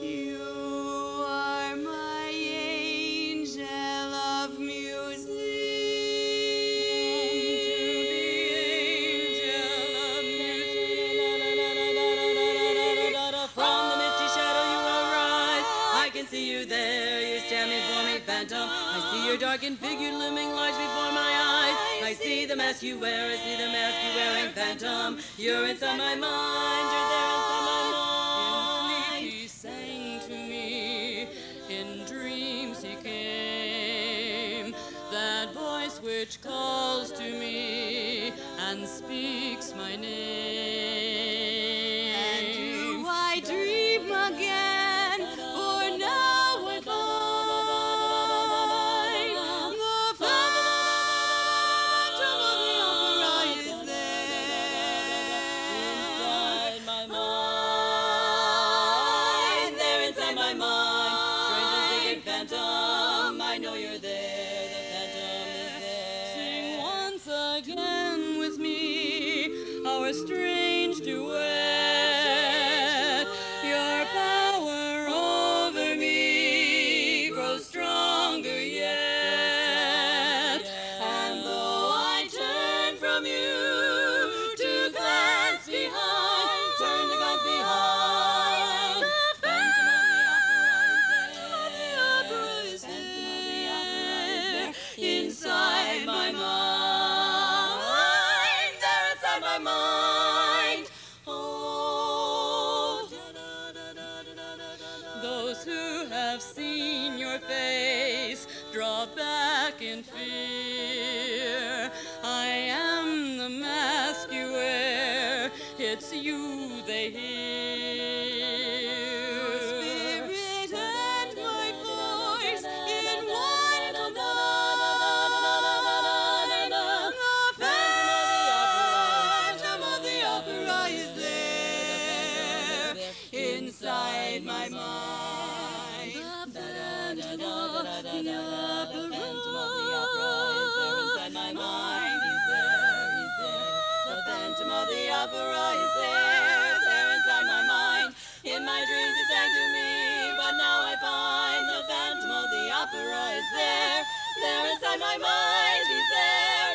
You are my angel of music. From the misty shadow you arise. I can see you there. You stand before me, phantom. I see your darkened figure looming large before my eyes. I see the mask you wear. I see the mask you wearing, phantom. You're inside my mind. You're there inside my mind. In sleep he sang to me. In dreams he came. That voice which calls to me and speaks my name. And do I dream again? For now I find the phantom of the opera is there. Inside my mind, there inside my mind. Strange and sacred phantom, I know you're there. The phantom is there. Sing once again with me our strange duet. Your power over me grows stronger yet. And though I turn from you to glance behind, turn to glance behind, the phantom of the opera is there. Inside my mind, there inside my mind. Oh, those who have seen your face draw back in fear. I am the mask you wear. It's you they hear. Spirit and my voice in one combine. The phantom of the opera is there. Inside my mind. The phantom of the opera is there. Inside my mind. He's there. The phantom of the opera is there inside my mind. In my dreams he sang to me, but now I find the phantom of the opera is there inside my mind. He's there.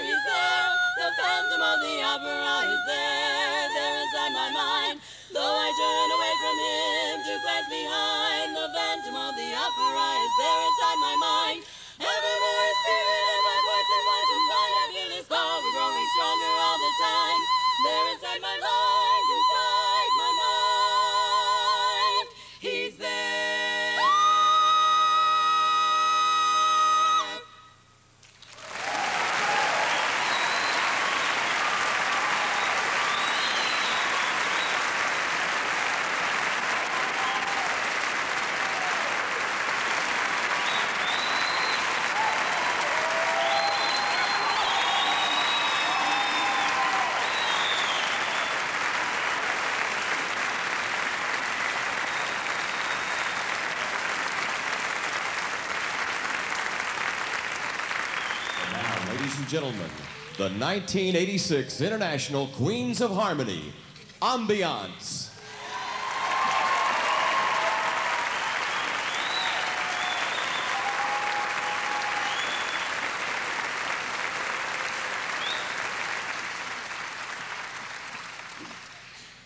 The phantom of the opera is there inside my mind. Though I turn away from him to glance behind, the phantom of the opera is there inside my mind. Evermore his spirit and my voice in one combined. I feel his power growing stronger all the time. There inside my mind, inside my mind, he's there. Ladies and gentlemen, the 1986 International Queens of Harmony, Ambiance.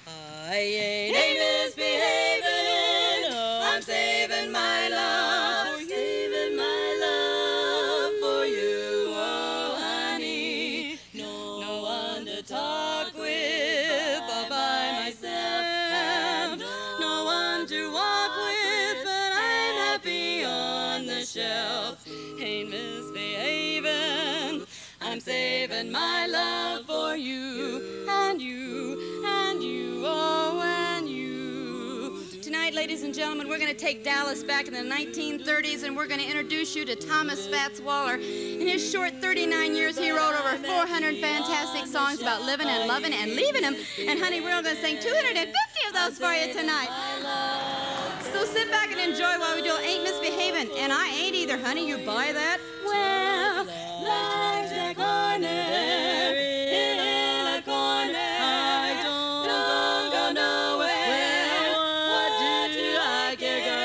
I ain't misbehaving, I'm saving my love, saving my love for you, oh honey. No one to talk with all by myself, no one to walk with, but I'm happy on the shelf. Ain't misbehaving, I'm saving my love for you and you and you, oh and you. Tonight, ladies and gentlemen, we're going to take Dallas back in the 1930s, and we're going to introduce you to Thomas Fats Waller. In his short 39 years, he wrote over 400 fantastic songs about living and loving and leaving them. And honey, we're going to sing 250 of those for you tonight. So sit back and enjoy while we do Ain't Misbehaving. And I ain't either, honey. You buy that? Well, life's a corner in a corner. I don't go nowhere. What do I care?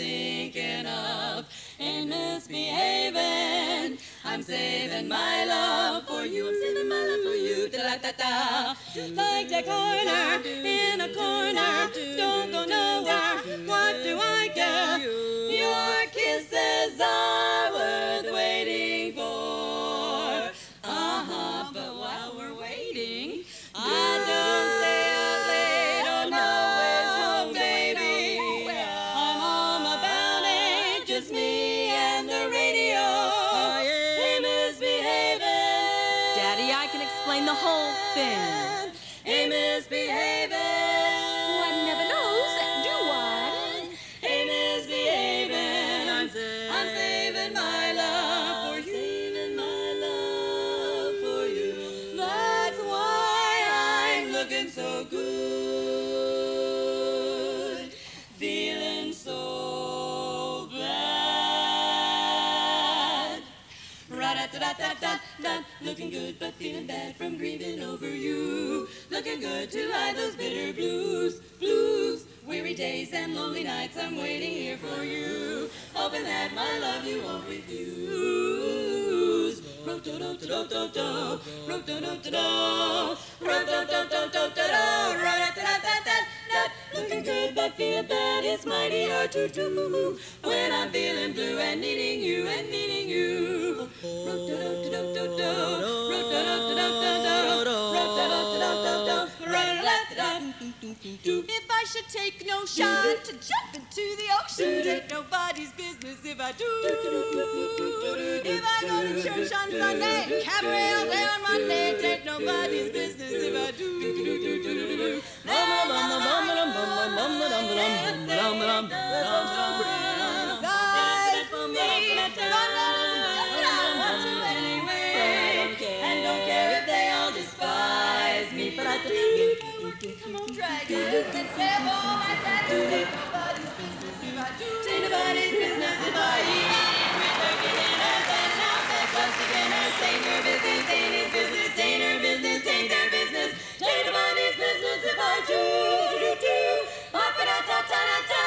thinking of. Ain't misbehaving. I'm saving my love for you. I'm saving my love for you. Da-da-da-da. Like that corner in a corner. Don't go nowhere. What do I care? Your kisses are worth waiting for. But while we're waiting, I don't stay out late or no one's home, baby. I'm home about 8, just me and the radio. Hey, misbehaving. Daddy, I can explain the whole thing. Hey, misbehaving. One never knows, do one. Hey, misbehaving. I'm saving my love for you. Saving my love for you. That's why I'm looking so good. Feeling so glad. Ra-da-da-da-da-da. Looking good but feeling bad from grieving over you. Looking good to hide those bitter blues. Weary days and lonely nights, I'm waiting here for you. Hoping that my love you won't refuse. Ro-do-do-do-do-do, ro-do-do-do-do, ro-do-do-do-do-do, ra-da-da-da-da-da. Looking good but feeling bad, it's mighty hard to do when I'm feeling blue and needing you and needing you. Ro-do-do-do-do-do, ro-do-do-do-do-do, ro-do-do-do-do-do, ra-da-da-da-da. If I should take no shot to jump into the ocean, ain't nobody's business if I do. If I go to church on Sunday, cabaret all day on Monday, ain't nobody's business if I do. And don't care if they all despise me, but I do. Come on, dragon, let's have all my tattoo. Ain't nobody's business if I eat. With turkey dinners and outfit clubs to dinners. Ain't your business, ain't his business, ain't her business, ain't their business. Ain't nobody's business if I do. Ba-ba-da-da-da-da-da.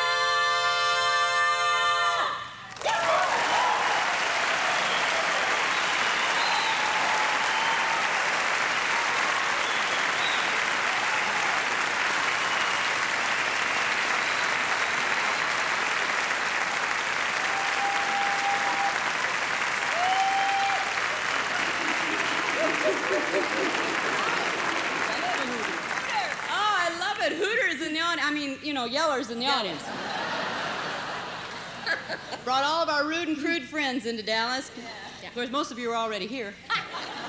Yellers in the audience. Brought all of our rude and crude friends into Dallas. Of course, most of you are already here.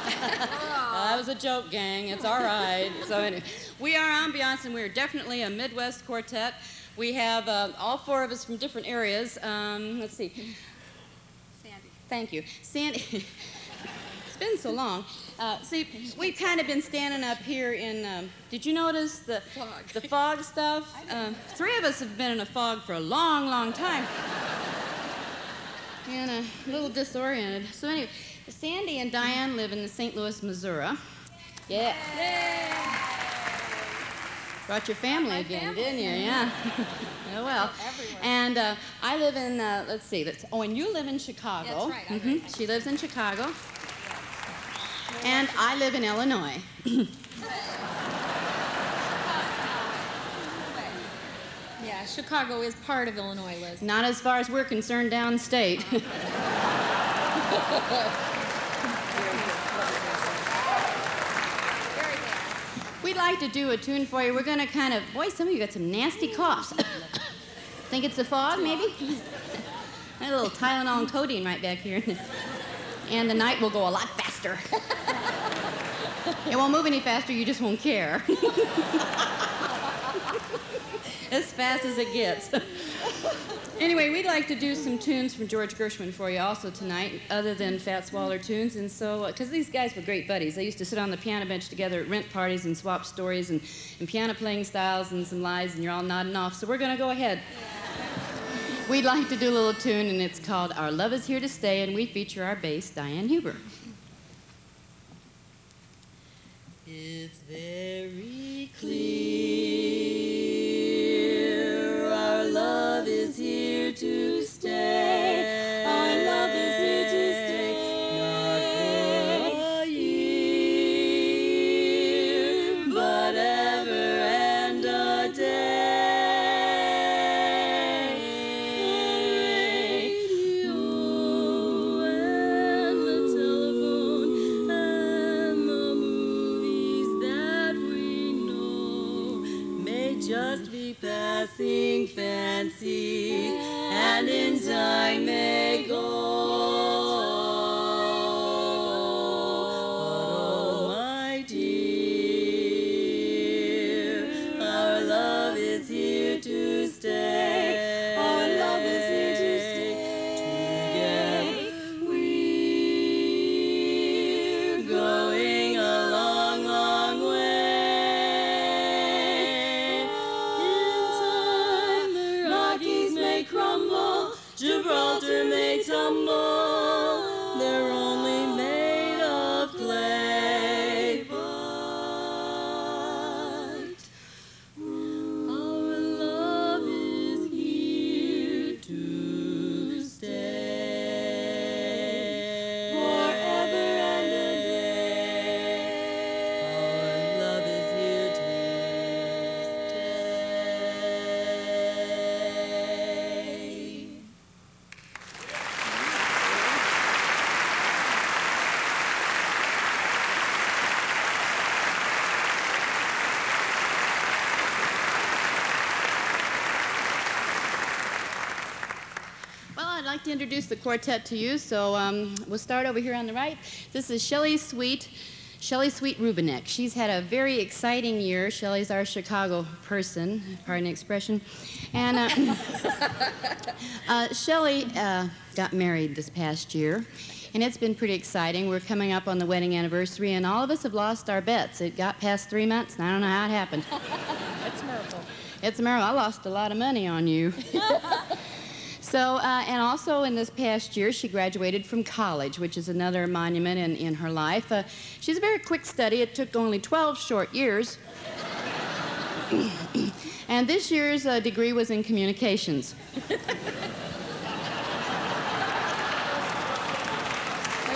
That was a joke, gang. It's all right. So anyway, we are Ambiance, and we're definitely a Midwest quartet. We have all 4 of us from different areas. Let's see. Sandy. Thank you. Sandy. It's been so long. See, we've kind of been standing up here in, did you notice the fog stuff? 3 of us have been in a fog for a long, long time. And a little disoriented. So anyway, Sandy and Diane live in the St. Louis, Missouri. Yeah. Yay. Brought your family again, didn't you? Yeah. Oh, well. Everywhere. And I live in, let's see, and you live in Chicago. That's right. She lives in Chicago. And I live in Illinois. Yeah, Chicago is part of Illinois, Liz. Not as far as we're concerned downstate. We'd like to do a tune for you. We're going to kind of, boy, some of you got some nasty coughs. Think it's the fog, maybe? A little Tylenol and codeine right back here. And the night will go a lot faster. It won't move any faster, you just won't care. As fast as it gets. Anyway, we'd like to do some tunes from George Gershwin for you also tonight, other than Fats Waller tunes. And so, because these guys were great buddies. They used to sit on the piano bench together at rent parties and swap stories and piano playing styles and some lies, and you're all nodding off. So we're going to go ahead. We'd like to do a little tune, and it's called Our Love Is Here to Stay, and we feature our bass, Diane Huber. It's very clear our love is here to just be passing fancies, and in time may go. But oh, my dear, our love is here to stay. Our love is here to stay. Together we're going a long, long way. In time the Rockies may crumble, Gibraltar may tumble. They're only made of clay, but our love is here to stay forever and a day. Our love is here to stay. Well, I'd like to introduce the quartet to you, so we'll start over here on the right. This is Shelly Sweet-Rubenic. She's had a very exciting year. Shelly's our Chicago person, pardon the expression. And Shelly got married this past year, and it's been pretty exciting. We're coming up on the wedding anniversary, and all of us have lost our bets. It got past 3 months, and I don't know how it happened. That's a miracle. It's a miracle. I lost a lot of money on you. So, and also in this past year, she graduated from college, which is another monument in her life. She's a very quick study. It took only 12 short years. And this year's degree was in communications. There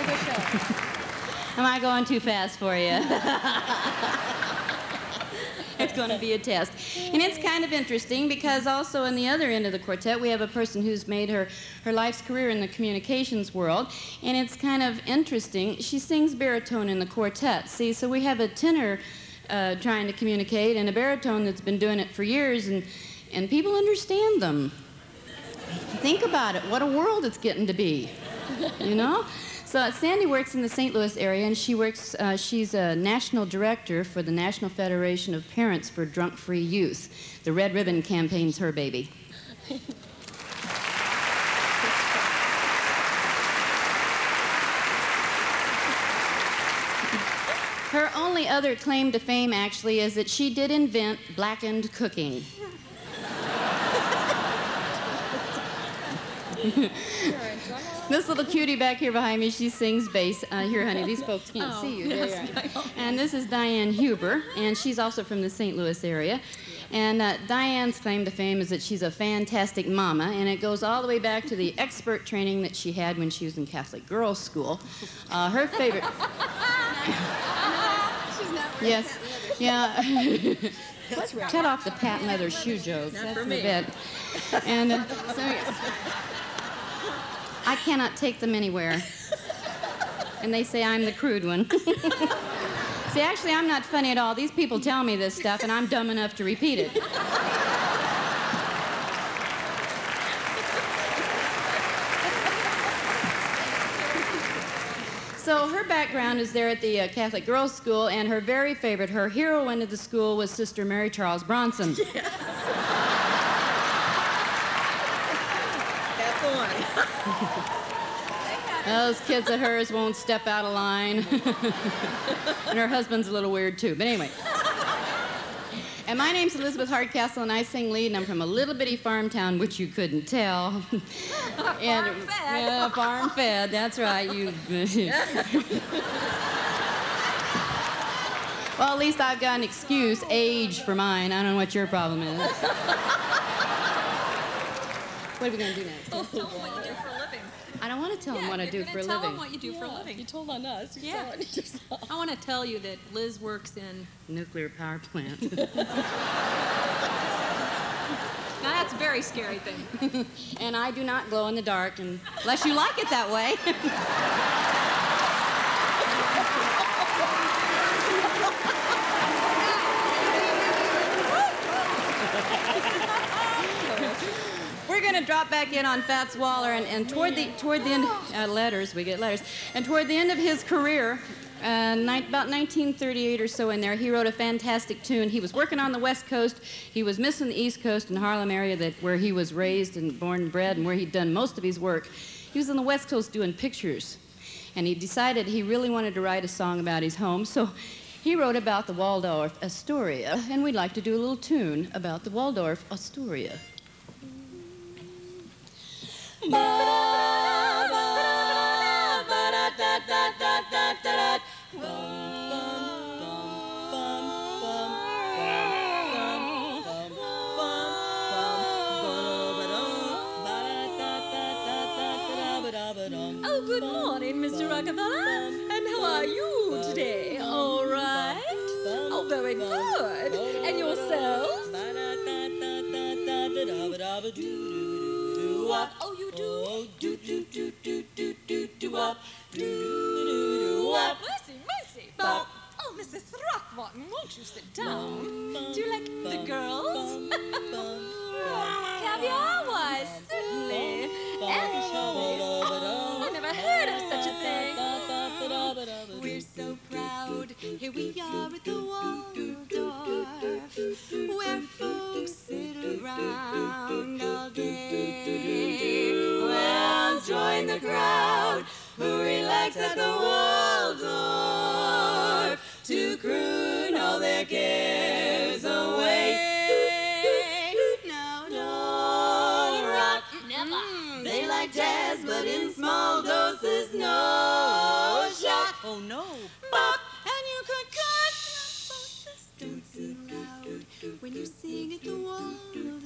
you go, Shelley. Am I going too fast for you? It's going to be a test. And it's kind of interesting because also in the other end of the quartet, we have a person who's made her life's career in the communications world. And it's kind of interesting. She sings baritone in the quartet. See, so we have a tenor trying to communicate and a baritone that's been doing it for years, and people understand them. Think about it. What a world it's getting to be, you know? So Sandi works in the St. Louis area, and she's a national director for the National Federation of Parents for Drunk-Free Youth. The Red Ribbon campaign's her baby. Her only other claim to fame, actually, is that she did invent blackened cooking. This little cutie back here behind me, she sings bass. Here, honey, these folks can't see you. There you are. And this is Diane Huber, and she's also from the St. Louis area. And Diane's claim to fame is that she's a fantastic mama, and it goes all the way back to the expert training that she had when she was in Catholic girls' school. Her favorite... She's not right. Yes. Yeah. That's right. Cut off the patent leather shoe jokes. Not That's for the me. bit. And so I cannot take them anywhere. And they say I'm the crude one. See, actually, I'm not funny at all. These people tell me this stuff, and I'm dumb enough to repeat it. So her background is there at the Catholic girls' school, and her very favorite, her heroine of the school, was Sister Mary Charles Bronson. Yes. That's the one. Those kids of hers won't step out of line. And her husband's a little weird, too. But anyway. And my name's Elizabeth Hardcastle, and I sing lead, and I'm from a little bitty farm town, which you couldn't tell. Farm-fed. Yeah, farm-fed, that's right. You. Well, at least I've got an excuse, age, for mine. I don't know what your problem is. What are we going to do next? Tell them what you do for a living. I don't want to tell them what I do for a Tell them living. what you do for a living. You told on us. You Yeah. told on yourself. I want to tell you that Liz works in... Nuclear power plant. Now, that's a very scary thing. And I do not glow in the dark, unless you like it that way. got back in on Fats Waller, and toward the end, letters, we get letters, and toward the end of his career, about 1938 or so in there, he wrote a fantastic tune. He was working on the West Coast. He was missing the East Coast in Harlem area where he was raised and born and bred and where he'd done most of his work. He was on the West Coast doing pictures. And he decided he really wanted to write a song about his home, so he wrote about the Waldorf Astoria. And we'd like to do a little tune about the Waldorf Astoria. Oh, good morning, Mr. Rockefeller. And how are you today? All right? Oh, very good. And yourselves? Oh, you do? Mercy, mercy. Oh, Mrs. Throckmorton, won't you sit down? Do you like the girls? Caviar? Why, certainly. Anchovies. Oh, I never heard of such a thing. We're so proud. Here we are at the Waldorf, where folks sit around all day. Well, join the crowd who relax at the Waldorf to croon all their cares away. No rock, never. They like jazz, but in small doses, no shock. Oh, no. Bop, and you could cut thrombosis. Don't sing loud when you sing at the Waldorf,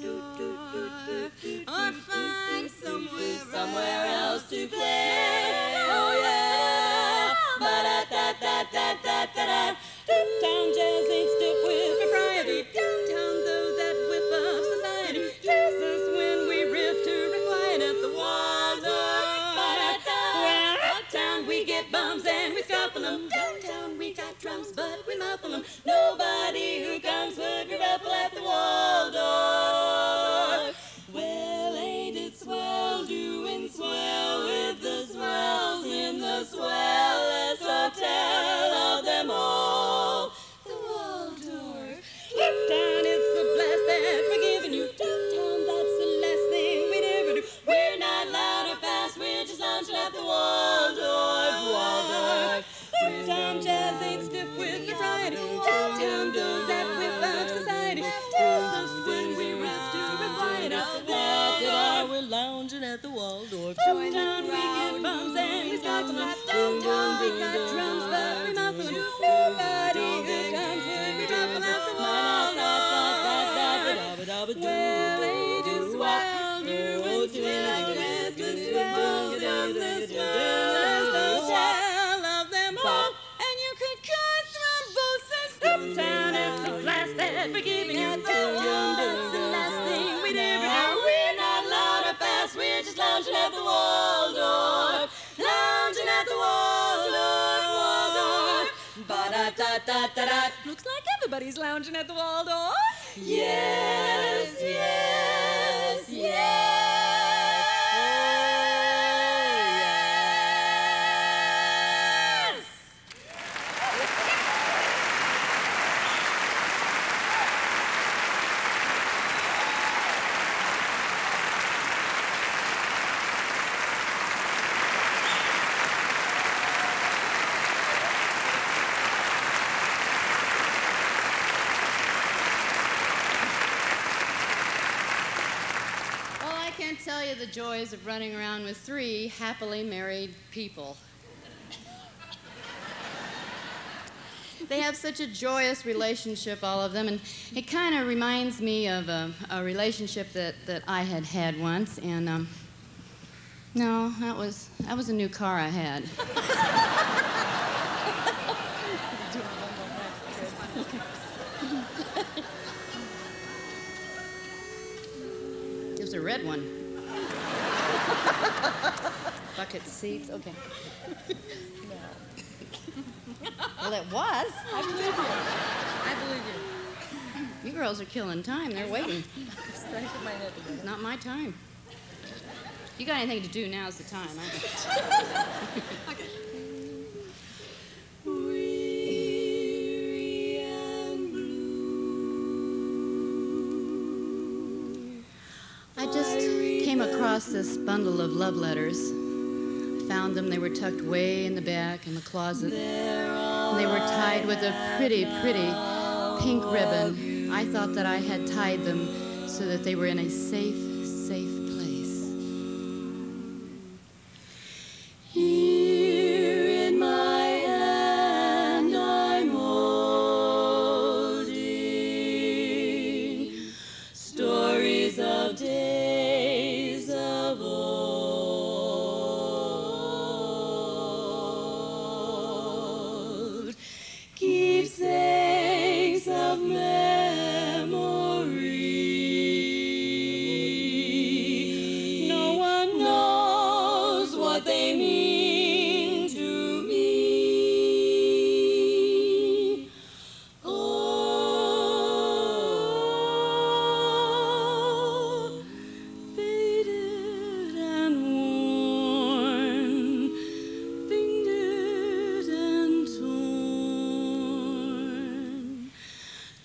or find somewhere else to play. Oh yeah, ba-da-da-da-da-da-da-da. Downtown jazz ain't stiff with propriety. Downtown, though, that whiff of society. Tells us when we riff to recline at the Waldorf. Well, uptown we get bums and we scuffle them. Downtown we got drums, but we muffle them. Nobody who comes would be ruffle at the Waldorf. Well, ain't it swell doing swell with the swells in the swellest hotel of them all? The Waldorf. Uptown, it's a blast that we're giving you. Downtown, that's the last thing we'd ever do. We're not loud or fast, we're just lounging at the Waldorf. Waldorf. Uptown jazz ain't stiff with propriety. Downtown does that with of society. Tells us when we riff to recline at the Waldorf. We're lounging at the Waldorf. Downtown we get bums and we scuffle them. Downtown we got drums, but we muffle them. Nobody who comes would be ruffle at the Waldorf. Well, ain't it swell doing swell with the swells in the swellest hotel of them all? And you could cut thrombosis. Uptown, it's a blast that we're giving you. Downtown, that's the last thing we'd ever do. We're not loud or fast, we're just lounging at the Waldorf. Lounging at the Waldorf, Waldorf. Ba-da-da-da-da-da. Looks like everybody's lounging at the Waldorf. Yes, yes, yes. Tell you the joys of running around with 3 happily married people. They have such a joyous relationship, all of them, and it kind of reminds me of a relationship that I had once, and no, that was a new car I had. It was a red one. Bucket seats, okay. No. Well, it was. I believe you. I believe you. You girls are killing time. They're waiting. Striking my head together. It's not my time. You got anything to do, now's the time. Okay. Weary and blue. I just came across this bundle of love letters. I found them. They were tucked way in the back in the closet. And they were tied with a pretty, pretty pink ribbon. I thought that I had tied them so that they were in a safe, safe place. Here in my hand I'm holding stories of days of old, keepsakes of memory. No one knows what they mean to me. Oh, faded and worn, fingered and torn,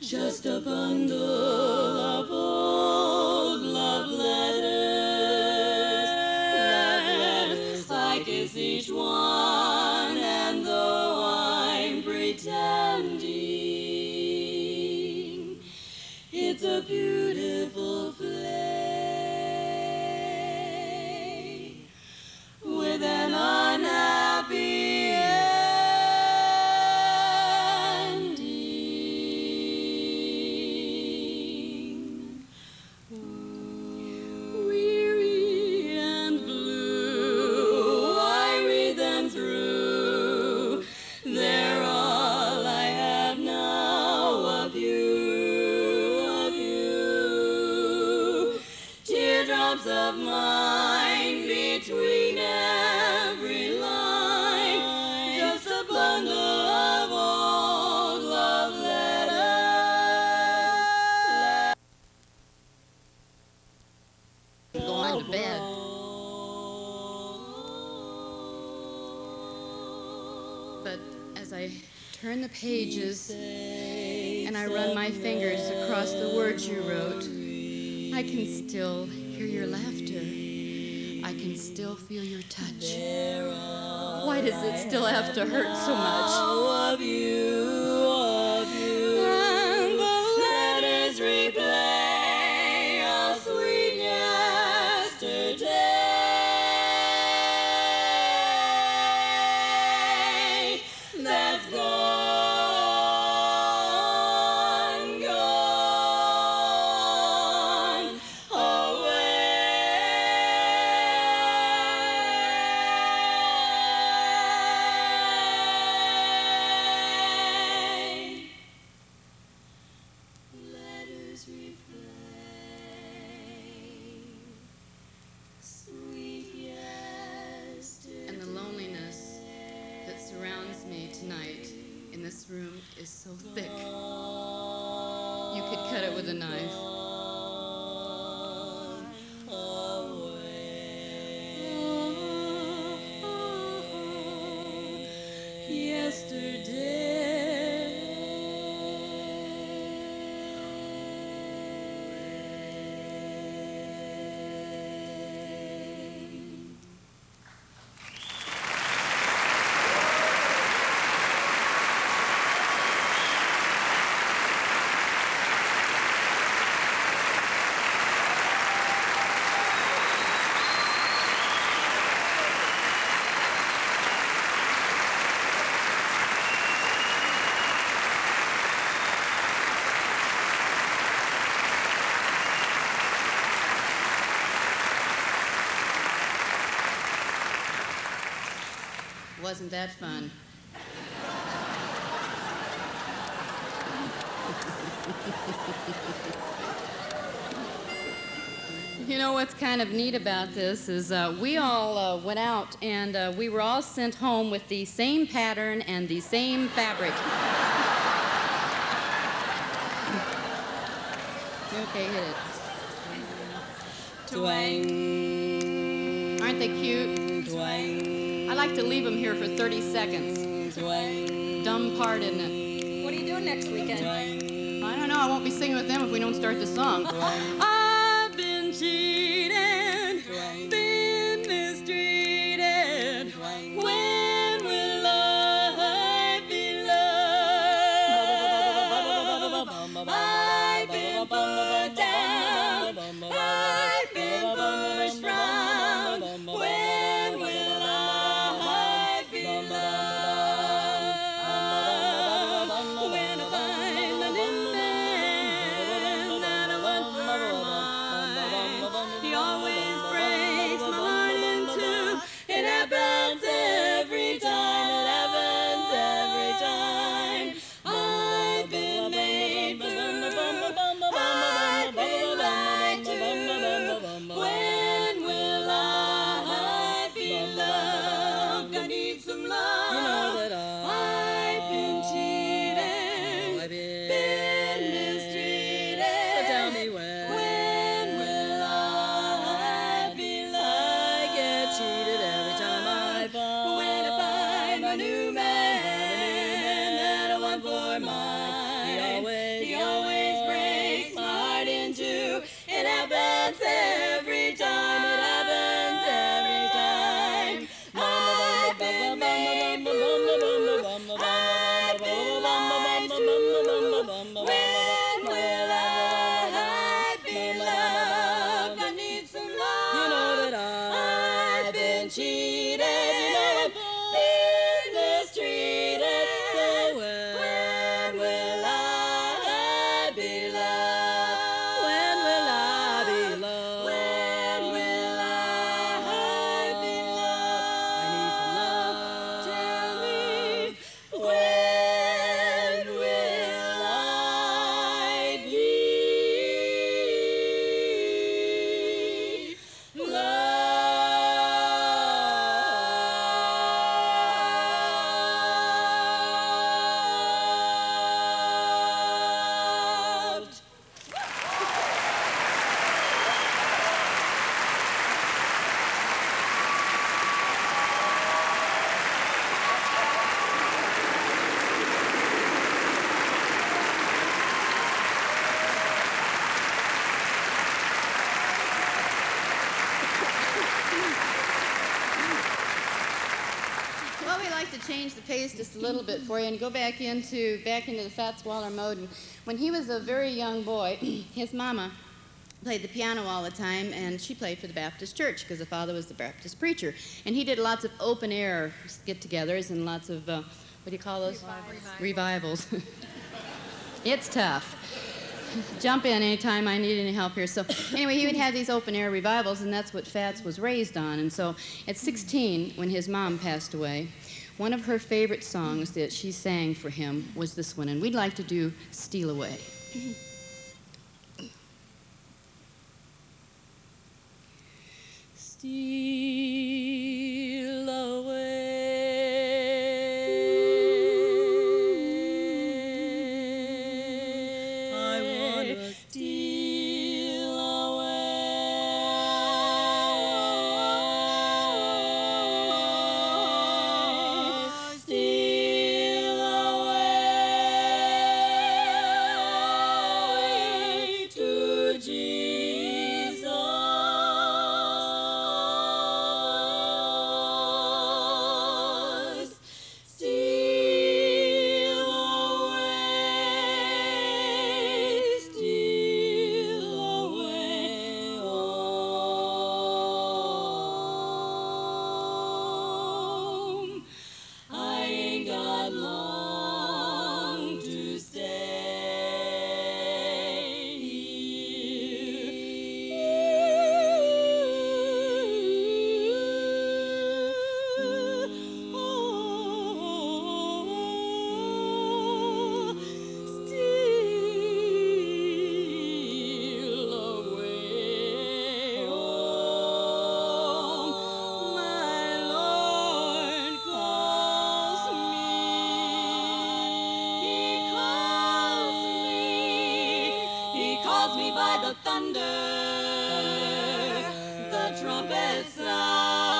just a bundle of old love letters. I kiss each one, and though I'm pretending, it's a beautiful play with an unhappy ending. Weary and blue, I read them through. They're all I have now of you. Teardrops of mine between every line, just a bundle of old love letters. Going to bed. But as I turn the pages and I run my fingers across the words you wrote, I can still hear your laughter. I can still feel your touch. Why does it still have to hurt so much? Of you, and the letters replay a sweet yesterday that's gone, gone away. Letters replay sweet yesterday. And the loneliness that surrounds me tonight in this room is so thick. You could cut it with a knife. Wasn't that fun? You know what's kind of neat about this is we all went out and we were all sent home with the same pattern and the same fabric. Okay, hit it. Twang. Aren't they cute? I like to leave them here for 30 seconds. Dumb part, isn't it? What are you doing next weekend? I don't know. I won't be singing with them if we don't start the song. I've been cheated, been mistreated. When will I be loved? I've been put down, I've been pushed round. When will I be loved? When I find the new man that I want for mine, he always breaks my heart in two. It happens every time, it happens every time. I've been made blue, I've been lied to. When will I be loved? I need some love. You know that I've been cheated, I've been mistreated. So tell me when will I be I loved? get cheated every time I fall. When I find my new man that I want for mine, he always breaks my heart in two. It happens every time, it happens every time. I've been made blue, I've been lied to. When will I be loved? I need some love. You know that I've been cheated, you know I've been mistreated. So When will I be loved? when will I be loved? When will I be loved? I need some love. Tell me, when will I be loved? Well, we like to change the pace just a little bit for you and go back into the Fats Waller mode. And when he was a very young boy, his mama played the piano all the time, and she played for the Baptist church because the father was the Baptist preacher. And he did lots of open air get-togethers and lots of what do you call those? Revivals. It's tough. Jump in anytime I need any help here. So anyway, he would have these open air revivals, and that's what Fats was raised on. And so at 16, when his mom passed away, one of her favorite songs that she sang for him was this one, and we'd like to do Steal Away. Steal away. I wanna steal away. Steal away to Jesus. Steal away, steal away home. I ain't got long to stay Steal away home. My Lord calls me. He calls me by the thunder, the trumpet sound.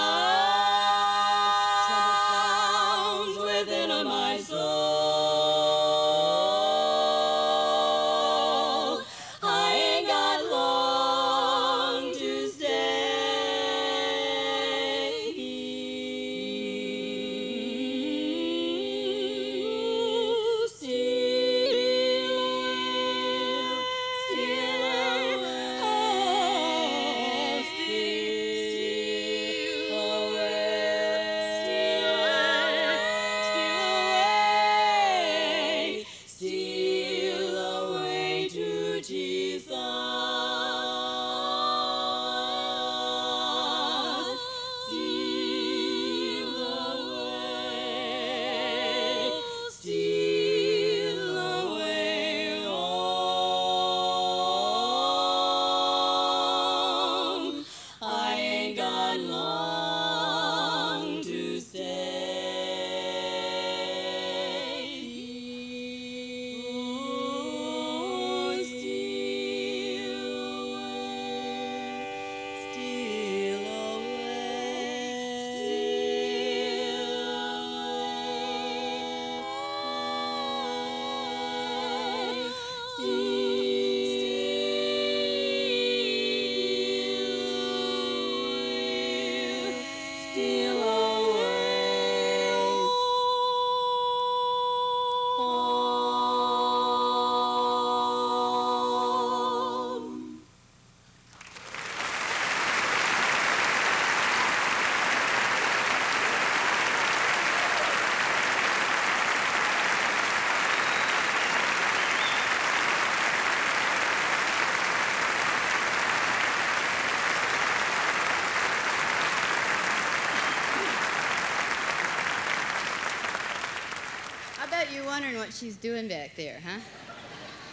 she's doing back there, huh?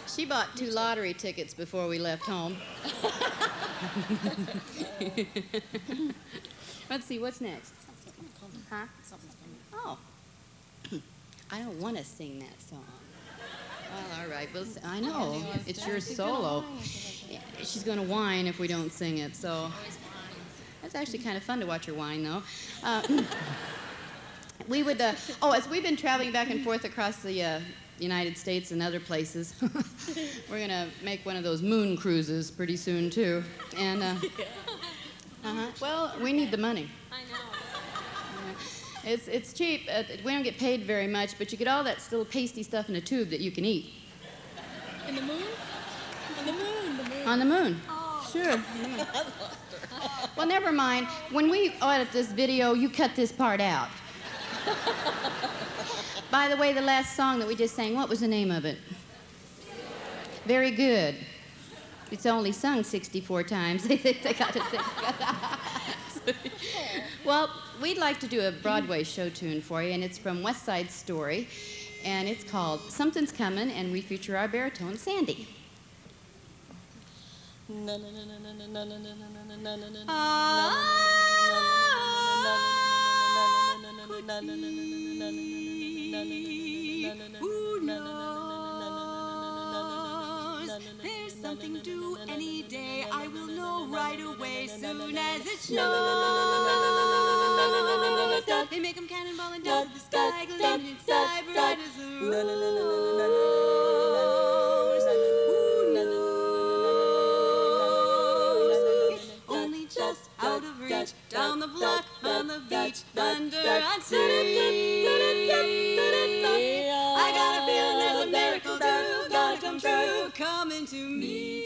She bought 2 lottery tickets before we left home. Let's see, what's next? Huh? Oh. I don't want to sing that song. Well, all right. Well, I know. It's your solo. She's going to whine if we don't sing it, so... It's actually kind of fun to watch her whine, though. We would... as we've been traveling back and forth across the United States and other places, we're going to make one of those moon cruises pretty soon, too. And, well, we need the money. I know. It's cheap. We don't get paid very much, but you get all that still pasty stuff in a tube that you can eat. In the moon? On the moon. On the moon. Oh. Sure. Well, never mind. When we edit this video, you cut this part out. By the way, the last song that we just sang, what was the name of it? Very good. It's only sung 64 times. They got it. Well, we'd like to do a Broadway show tune for you, and it's from West Side Story, and it's called Something's Coming, and we feature our baritone, Sandi. Who knows? There's something due any day. I will know right away soon as it shows. They make them cannonball and down to the sky, gleaming inside bright as a rose. It's only just out of reach, down the block, on the beach, under on I got a feeling there's a miracle too, gonna come true, coming to me.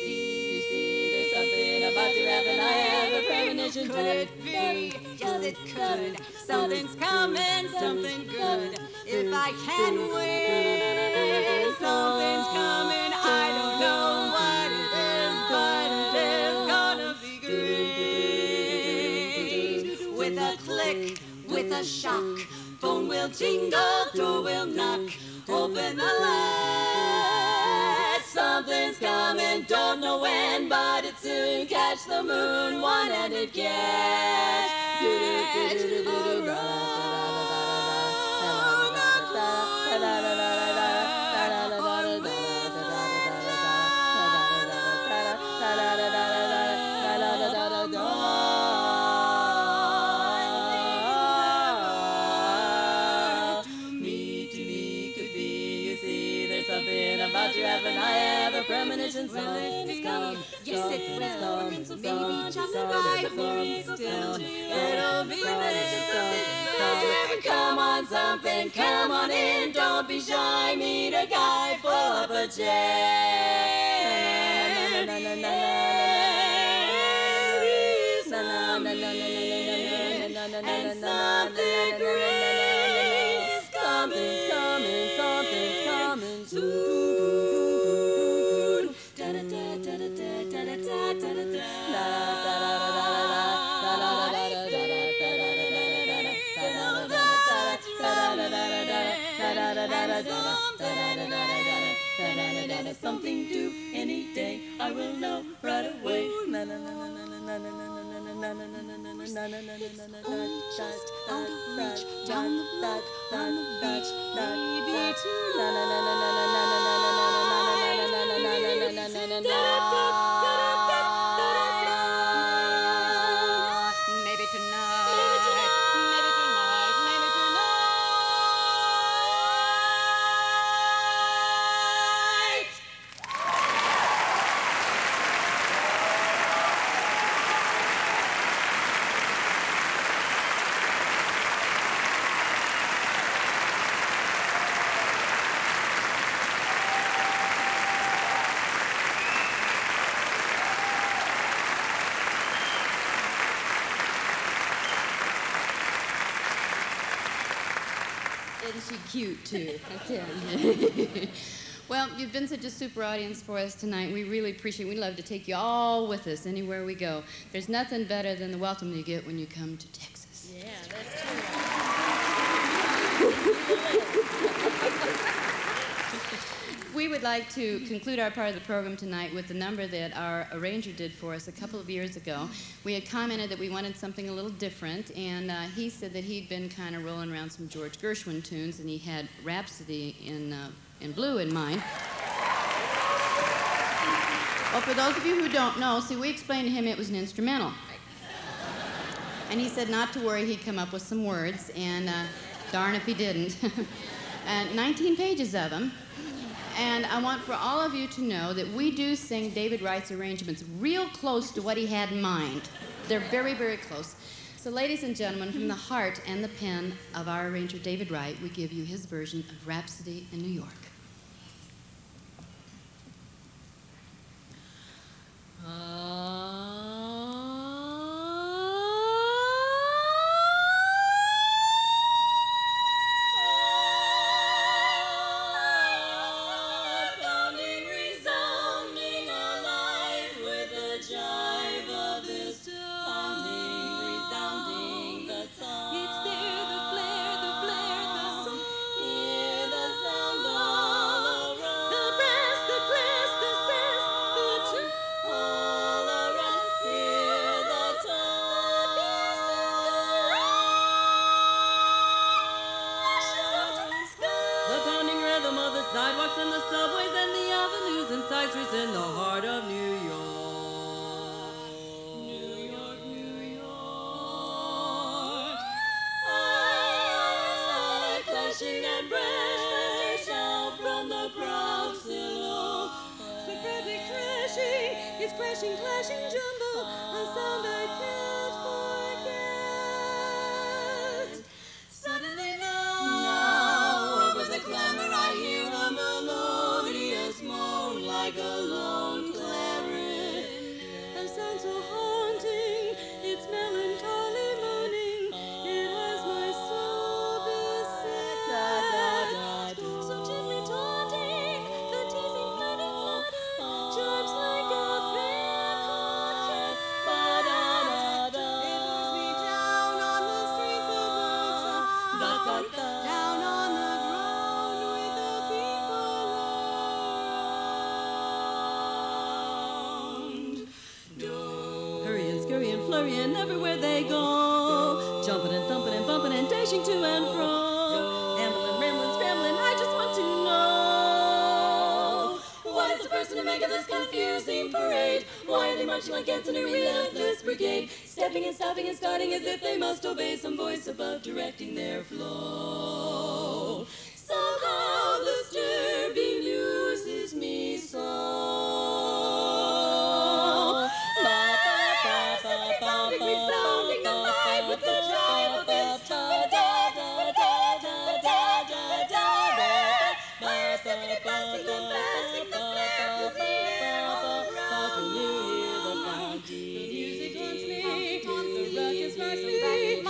You see, there's something about to happen. I have a premonition. Could it be? Yes, it could. Something's coming, something good. If I can win, something's coming. I don't know what it is, but it is gonna be great. With a click, with a shock, phone will jingle, door will knock. Open the lights, something's coming, don't know when, but it's soon. Catch the moon, one-handed catch. I have a premonition. Something's coming. Yes, it will. So baby, just ride with me still. It'll be there. Come on, something, come on in. Don't be shy. Meet a guy, pull up a chair. And something great is coming. Something's coming soon. Something due any day, I will know right away. It's only just out of reach, down the block, on the beach, maybe Isn't she cute, too? I tell you. Well, you've been such a super audience for us tonight. We really appreciate it. We'd love to take you all with us anywhere we go. There's nothing better than the welcome you get when you come to Texas. Yeah, that's true. We would like to conclude our part of the program tonight with the number that our arranger did for us a couple of years ago. We had commented that we wanted something a little different, and he said that he'd been kind of rolling around some George Gershwin tunes, and he had Rhapsody in Blue in mind. Well, for those of you who don't know, see, we explained to him it was an instrumental. And he said not to worry, he'd come up with some words, and darn if he didn't. 19 pages of them. And I want for all of you to know that we do sing David Wright's arrangements real close to what he had in mind. They're very, very close. So, ladies and gentlemen, from the heart and the pen of our arranger, David Wright, we give you his version of Rhapsody in New York. In the heart of New York. New York, New York. I clashing and breath out from the proud silo. So frantic crashing, it's crashing, clashing jumble, a sound I can't forget. Suddenly now, over the clamor I hear a melodious moan like a lone claret. A sound so haunting, it's melancholy moaning. It has my soul beset. So gently taunting, the teasing flutter chimes like a fair coquette. It lures me down on the streets of the town, down on the ground with the people around. Hurry and scurry and flurry and everywhere they go, jumping and thumping and bumping and dashing to and fro, ambling, rambling, scrambling, I just want to know, what is the person to make of this confusing parade? Why are they marching like ants in a relentless brigade, stepping and stopping and starting as if they must obey some voice above directing their flow? Somehow the disturbing news is me so. Resounding alive with the jive of this symphony blasting the blasting the flare to the air all around. Can you hear the sound? The music haunts me, the ruckus rocks me, blasting,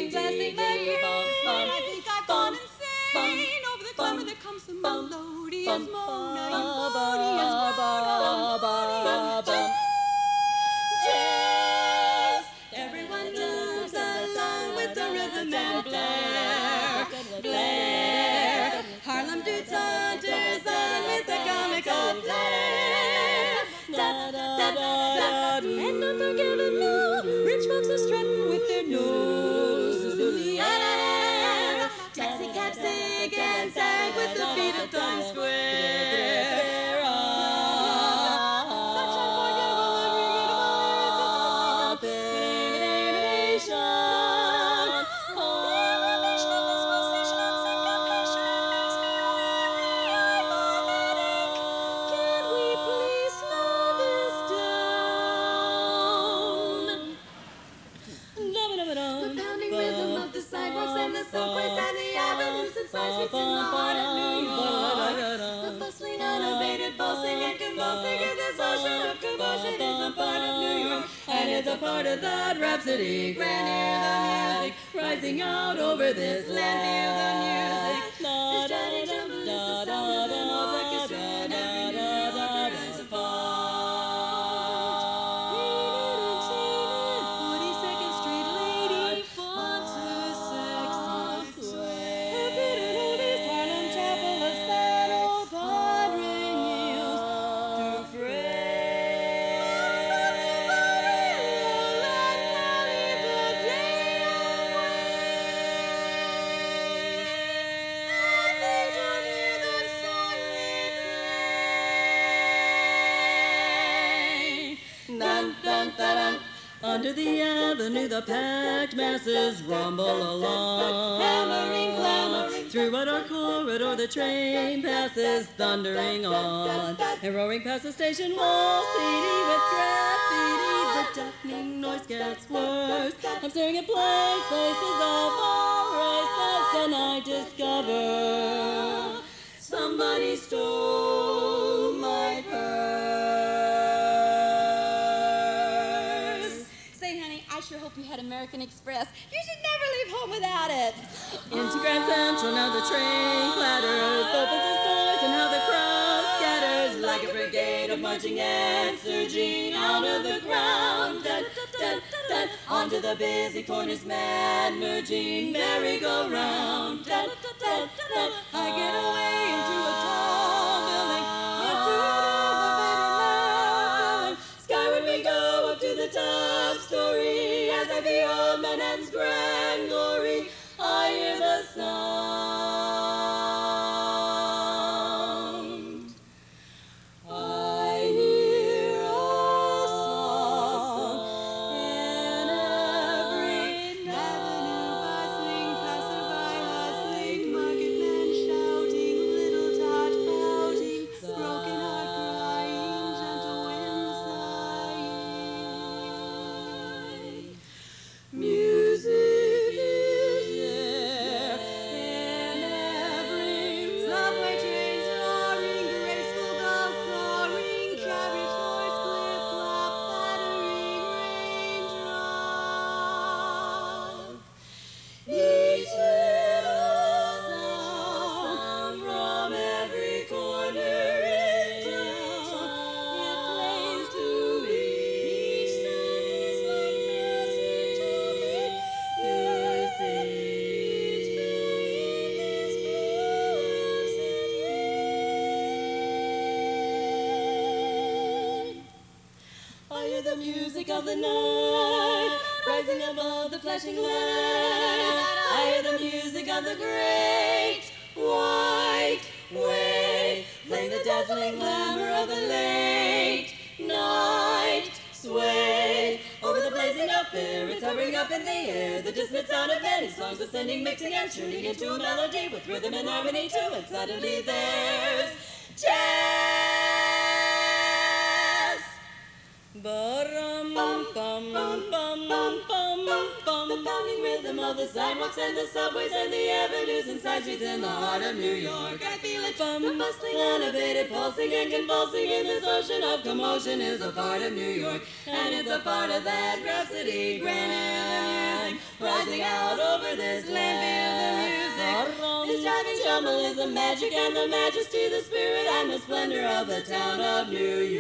blasting my ears. I think I've gone insane. Over the clamor there comes the melodious moan, melodious moan. Everyone jumps along with the rhythm and blare, blare. Harlem dudes hunters on with the comical flair. Da, da, da, da. And don't forget to know, rich folks are strutting with their noses in the air. Taxi cabs sing and sang with the beat of Times Square. Subways and the avenues and side streets in the heart of New York. The bustling, unabated, pulsing and convulsing in this ocean of commotion is a part of New York, and it's a part of that rhapsody. Grand hear the music rising out over this land. Hear the music. This Johnny Jumble is the sound of an orchestra, and every New Yorker is a part. Painted and tainted, 42nd Street lady, fought to sexy swear. Under the avenue, the packed masses rumble along. Hammering, clamoring. Through our corridor, the train passes, thundering on. And roaring past the station wall, CD with graffiti, the deafening noise gets worse. I'm staring at blank faces of all races, then I discover somebody stole my purse. Say, honey, I sure hope you had American Express. You should never leave home without it. Into Grand Central now the train clatters, opens its doors and how the crowd scatters like a brigade of marching ants surging out of the ground. Dun, dun, dun, onto the busy corners, mad merging merry-go-round. Dun, dun, dun, I get away into a tall building, into the skyward we go up to the top story as I behold Manhattan's grand glory. I hear the sound. I hear a song in every Avenue bustling, passerby hustling, market man shouting, little tot pouting, broken heart crying, gentle wind sighing. music is there in every Subway trains roaring, graceful gulls soaring, carriage doors clip clop, pattering raindrop. each little sound from every corner it plays to me. Each sound is like music to me. I hear the music of the night rising above the flashing light. I hear the music of the great white wave playing the dazzling glamour of the late night sway over the blazing up air. It's hovering up in the air, the distant sound of many songs ascending, mixing and turning into a melody with rhythm and harmony too. And suddenly there's jazz. Ba-rum, bum, bum, bum, bum, bum, bum. The pounding rhythm of the sidewalks and the subways and the avenues and side streets in the heart of New York. I feel it, the bustling, unabated, pulsing and convulsing in this ocean of commotion is a part of New York, and it's a part of that rhapsody, grand amusing, rising out over this land. Feel the music. This driving jumble is the magic and the majesty, the spirit and the splendor of the town of New York.